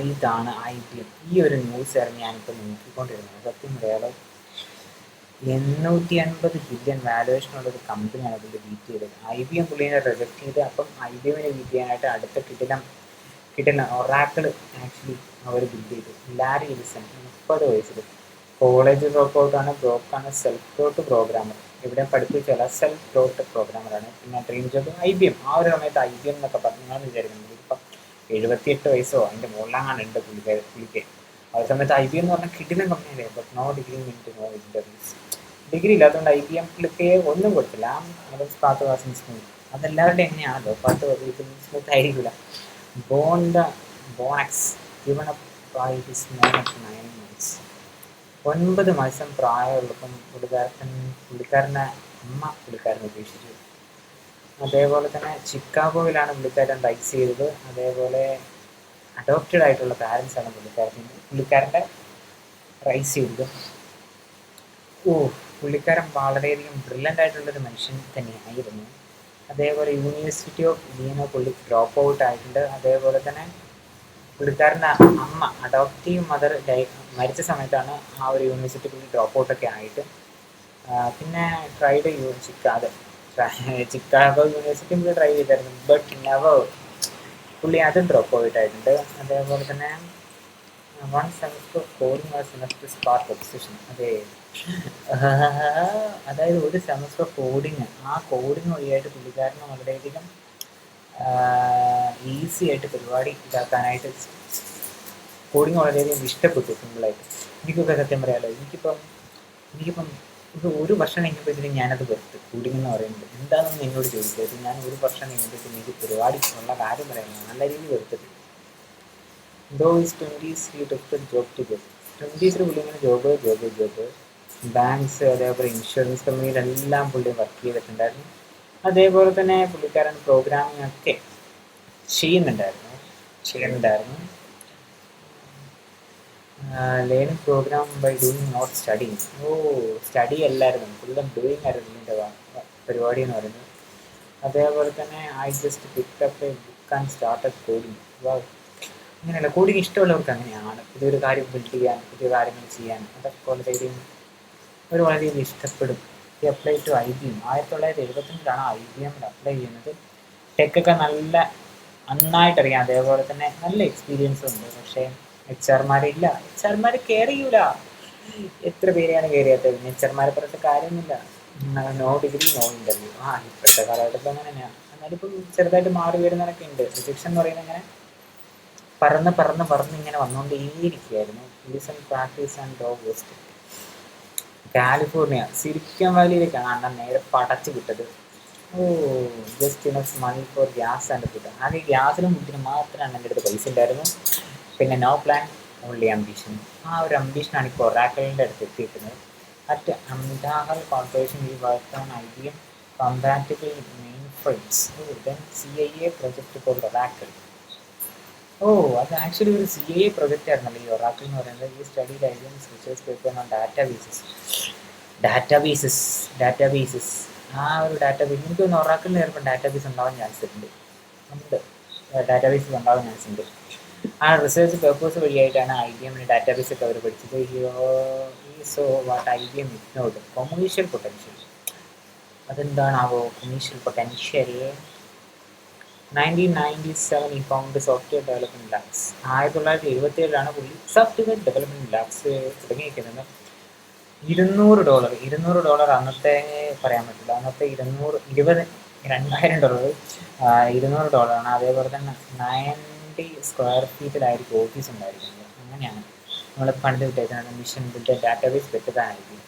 ഇതാണ് IBM. ഈ ഒരു ന്യൂസ് ആയിരുന്നു ഞാനിപ്പോൾ നോക്കിക്കൊണ്ടിരുന്നത്. സത്യം പറയാലോ, 850 ബില്യൺ വാലുവേഷനുള്ള ഒരു കമ്പനിയാണ് പുള്ളി ബീറ്റ് ചെയ്തത്. IBM പുള്ളിനെ റിജക്ട് ചെയ്ത്, അപ്പം IBMനെ ബീറ്റ് ചെയ്യാനായിട്ട് അടുത്ത കിട്ടില്ല ഒറാക്കിൾ ആക്ച്വലി അവർ ബിൽഡ് ചെയ്തു. ലാരി എലിസൺ 30 വയസ്സിൽ കോളേജ് ഡ്രോപ്പ് ഔട്ടാണ്, ബ്രോക്കാണ്, സെൽഫ് ടോട്ട് പ്രോഗ്രാമർ. ഇവിടെ പഠിപ്പിച്ചല്ല, സെൽഫ് ടോട്ട് പ്രോഗ്രാമറാണ്. പിന്നെ ഡ്രീം ജോബ് IBM. ആ ഒരു സമയത്ത് IBM എന്നൊക്കെ പറഞ്ഞു നിങ്ങൾ വിചാരിക്കുന്നത് ഇപ്പം 78 വയസ്സോ അതിൻ്റെ മുകളിലാണ് ഉണ്ട് പുള്ളിക്ക്. ആ ഒരു സമയത്ത് IBM എന്ന് പറഞ്ഞാൽ കിടിലൻ കമ്പനിയല്ലേ. But no degree meant no interviews. Degree ഇല്ലാത്തതുകൊണ്ട് IBM പുള്ളിക്ക് ഒന്നും കൊടുത്തില്ല. Path wasn't smooth. അതെല്ലാവരുടെയും എങ്ങനെയാണല്ലോ, പാത്ത് സ്മൂത്ത് ആയിരിക്കില്ല. ബോണക്സ് given up by his man at 9 months. 9 മാസം പ്രായമുള്ളപ്പം പുള്ളിക്കാരനെ അമ്മ പുള്ളിക്കാരനെ ഉപേക്ഷിച്ചു. അതേപോലെ തന്നെ ചിക്കാഗോയിലാണ് പുള്ളിക്കാരൻ റൈസ് ചെയ്തത്. അതേപോലെ അഡോപ്റ്റഡ് ആയിട്ടുള്ള പാരൻസാണ് പുള്ളിക്കാരൻ്റെ റൈസ് ചെയ്തത്. പുള്ളിക്കാരൻ വളരെയധികം ബ്രില്യൻ്റ് ആയിട്ടുള്ളൊരു മനുഷ്യൻ തന്നെയായിരുന്നു. അതേപോലെ യൂണിവേഴ്സിറ്റി ഓഫ് ഇലിനോയ് പുള്ളി ഡ്രോപ്പ് ഔട്ട് ആയിട്ടുണ്ട്. അതേപോലെ തന്നെ പുള്ളിക്കാരൻ്റെ അമ്മ, അഡോപ്റ്റീവ് മദർ മരിച്ച സമയത്താണ് ആ ഒരു യൂണിവേഴ്സിറ്റി പുള്ളി ഡ്രോപ്പ് ഔട്ടൊക്കെ ആയിട്ട്. പിന്നെ ചിക്കാഗോ യൂണിവേഴ്സിറ്റി പുള്ളി ട്രൈ ചെയ്തായിരുന്നു. ബട്ട് നെവർ പുള്ളി അതും ഡ്രോപ്പ് ഔട്ട് ആയിട്ടുണ്ട്. അതേപോലെ തന്നെ വൺ സെമസ്റ്റർ കോഡിംഗ് ആ സെമസ്റ്റർ സ്പാർക്ക് ഒബ്സഷൻ. അതായത് ഒരു സെമസ്റ്റർ കോഡിങ്, ആ കോഡിങ് വഴിയായിട്ട് പുള്ളിക്കാരന് വളരെയധികം ഈസി ആയിട്ട് പരിപാടി ഇതാക്കാനായിട്ട് കോഡിങ് വളരെയധികം ഇഷ്ടപ്പെട്ടു. സിമ്പിളായിട്ട് എനിക്കൊക്കെ സത്യം പറയാമല്ലോ, എനിക്കിപ്പം ഇത് ഒരു വർഷം കഴിഞ്ഞപ്പോഴത്തേക്കും ഞാനത് വെറുത്ത്. കോഡിങ് എന്ന് പറയുന്നത് എന്താണെന്ന് എന്നോട് ചോദിച്ചത്. ഞാൻ ഒരു വർഷം കഴിഞ്ഞപ്പോഴത്തേക്കും എനിക്ക് പരിപാടി ഉള്ള കാര്യം പറയുന്നത് നല്ല രീതിയിൽ വെറുത്തത്. Though is 20s he took the job to get 20s പുള്ളി ഇങ്ങനെ ജോബ് ബാങ്ക്സ്, അതേപോലെ ഇൻഷുറൻസ് കമ്പനിയിലെല്ലാം പുള്ളി വർക്ക് ചെയ്തിട്ടുണ്ടായിരുന്നു. അതേപോലെ തന്നെ പുള്ളിക്കാരൻ പ്രോഗ്രാമിംഗ് ഒക്കെ ചെയ്യുന്നുണ്ടായിരുന്നു. Learning program by doing not studying. Study അല്ലായിരുന്നു, ഫുള്ളും ഡൂയിങ് ആയിരുന്നു ഇതിൻ്റെ പരിപാടി എന്ന് പറയുന്നത്. അതേപോലെ തന്നെ I just pick up A book and started coding. അങ്ങനെയല്ല, കോഡിങ് ഇഷ്ടമുള്ളവർക്ക് അങ്ങനെയാണ്. പുതിയൊരു കാര്യം ബിൽഡ് ചെയ്യാൻ, പുതിയ കാര്യങ്ങൾ ചെയ്യാൻ, അതൊക്കെ വളരെയധികം ഇഷ്ടപ്പെടും. ഈ അപ്ലൈ ടു IBM 1975 IBMൽ അപ്ലൈ ചെയ്യുന്നത്. ടെക്കൊക്കെ നന്നായിട്ടറിയാം. അതേപോലെ തന്നെ നല്ല എക്സ്പീരിയൻസും ഉണ്ട്. പക്ഷേ HR കെയർ ചെയ്യൂല. എത്ര പേരെയാണ് കയറിയാത്തത്? HR പറഞ്ഞിട്ട് കാര്യമൊന്നുമില്ല. No degree no interview. ഇപ്പോഴത്തെ കാലഘട്ടത്തിൽ അങ്ങനെ തന്നെയാണ്. എന്നാലും ഇപ്പം ചെറുതായിട്ട് മാറി വരുന്നതൊക്കെ ഉണ്ട്. റിജക്ഷൻ എന്ന് പറയുന്നത് അങ്ങനെ പറന്ന് ഇങ്ങനെ വന്നുകൊണ്ടേയിരിക്കുകയായിരുന്നു. Ellison practice and dog west. California silicon വാലിയിലേക്കാണ് അണ്ണൻ നേരെ പടച്ചു വിട്ടത്. Just enough money for gas and food. ആകെ ഗ്യാസിനും ഫുഡിനും മാത്രമേ അണ്ണൻ്റെ അടുത്ത് പൈസ ഉണ്ടായിരുന്നു. പിന്നെ നോ പ്ലാൻ ഓൺലി അംബിഷൻ. ആ ഒരു അംബിഷനാണ് ഇപ്പോൾ ഒറാക്കിളിൻ്റെ അടുത്ത് എത്തിയിരിക്കുന്നത്. അറ്റ് അമിതാഹൽ കോർപ്പറേഷൻ ഈ work on IBM compatible mainframes. Then CIA project called Oracle. അത് ആക്ച്വലി ഒരു CIA പ്രൊജക്റ്റ് ആയിരുന്നല്ലോ ഈ ഒറാക്കിൾ എന്ന് പറയുന്നത്. ഈ study IBM's research paper on databases. ആ ഒരു ഡാറ്റാബേസ് എനിക്ക് തോന്നുന്നു ഒറാക്കിളിന് ചിലപ്പോൾ ഡാറ്റാബേസ് ഉണ്ടാവാൻ ചാൻസ് ഉണ്ട്. ഡാറ്റാബേസ് ഉണ്ടാവാൻ ചാൻസ് ഉണ്ട്. ആ റിസർച്ച് പേപ്പേഴ്സ് വഴിയായിട്ടാണ് IBMൻ്റെ ഡാറ്റാബേസ് ഒക്കെ അവർ പഠിച്ചത്. So what IBM ignored commercial potential. അതെന്താണാവോ കൊമേഴ്ഷ്യൽ പൊട്ടൻഷ്യൽ? 1997 ഈ ഫൗണ്ട് സോഫ്റ്റ്വെയർ ഡെവലപ്മെൻറ്റ് ലാബ്സ്. 1977 പുള്ളി സോഫ്റ്റ്വെയർ ഡെവലപ്മെൻറ്റ് ലാബ്സ് തുടങ്ങിയിരിക്കുന്നത്. $200 അന്നത്തെ പറയാൻ പറ്റില്ല. അന്നത്തെ $2,000 $200. അതേപോലെ തന്നെ 90 സ്ക്വയർ ഫീറ്റിലായിരിക്കും ഓഫീസ് ഉണ്ടായിരിക്കുന്നത്. അങ്ങനെയാണ് നമ്മൾ പണ്ട് വിട്ടേക്കുന്നത്. മിഷൻ ബിൽഡ് ഡാറ്റാബേസ് വെച്ചതായിരിക്കും.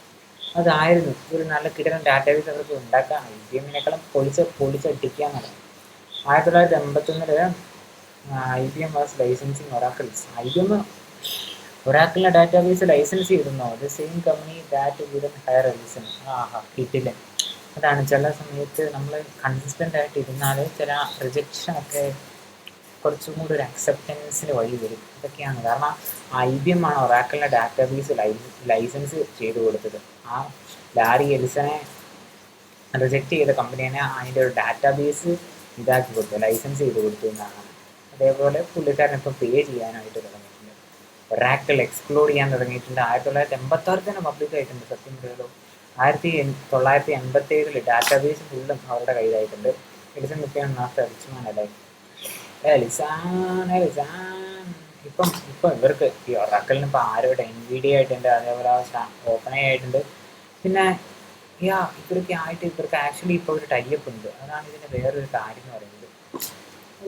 അതായിരുന്നു ഒരു നല്ല കിടന്ന ഡാറ്റാബേസ് അവർക്ക് ഉണ്ടാക്കാൻ. IBMനേക്കാളും പൊളിച്ചടിക്കുക എന്നുള്ളത്. 1981 IBM വാസ് ലൈസൻസിങ് ഒറാക്കിൾസ്. ഒറാക്കിളിൻ്റെ ഡാറ്റാബേസ് ലൈസൻസ് ചെയ്തിരുന്നോ? The same company that wouldn't hire Ellison. കിട്ടില്ല. അതാണ് ചില സമയത്ത് നമ്മൾ കൺസിസ്റ്റൻ്റ് ആയിട്ട് ഇരുന്നാൽ ചില റിജക്ഷനൊക്കെ കുറച്ചും കൂടി ഒരു അക്സെപ്റ്റൻസിന് വഴി വരും. ഇതൊക്കെയാണ് കാരണം IBM ആണ് ഒറാക്കിളിൻ്റെ ഡാറ്റാബേസ് ലൈസൻസ് ചെയ്ത് കൊടുത്തത്. ആ ലാരി എലിസനെ റിജക്റ്റ് ചെയ്ത കമ്പനിനെ അതിൻ്റെ ഒരു ഡാറ്റാബേസ് ഇതാക്കി കൊടുത്തു, ലൈസൻസ് ചെയ്ത് കൊടുത്തു എന്നാണ്. അതേപോലെ പുള്ളിക്കാരൻ ഇപ്പം പേ ചെയ്യാനായിട്ട് തുടങ്ങിയിട്ടുണ്ട്. ഒറാക്കിൾ എക്സ്പ്ലോർ ചെയ്യാൻ തുടങ്ങിയിട്ടുണ്ട്. 1986 തന്നെ പബ്ലിക് ആയിട്ടുണ്ട്. സത്യം പറയുമല്ലോ 1987 ഡാറ്റാബേസ് ഫുള്ളും അവരുടെ കയ്യിലായിട്ടുണ്ട്. എലിസൺ മുഖ്യാണ് നാസ്ത റിച്ച്മാൻ അല്ലേ എലിസാൻ. ഇപ്പം ഇവർക്ക് ഈ ഒറാക്കിളിന് ഇപ്പോൾ ആരോടെ എൻവിഡിയ ആയിട്ടുണ്ട്, അതേപോലെ ഓപ്പൺ ആയിട്ടുണ്ട്. പിന്നെ ഇവർക്ക് ആക്ച്വലി ഇപ്പോൾ ഒരു ടൈപ്പ് ഉണ്ട്. അതാണ് ഇതിൻ്റെ വേറൊരു കാര്യം എന്ന് പറയുന്നത്.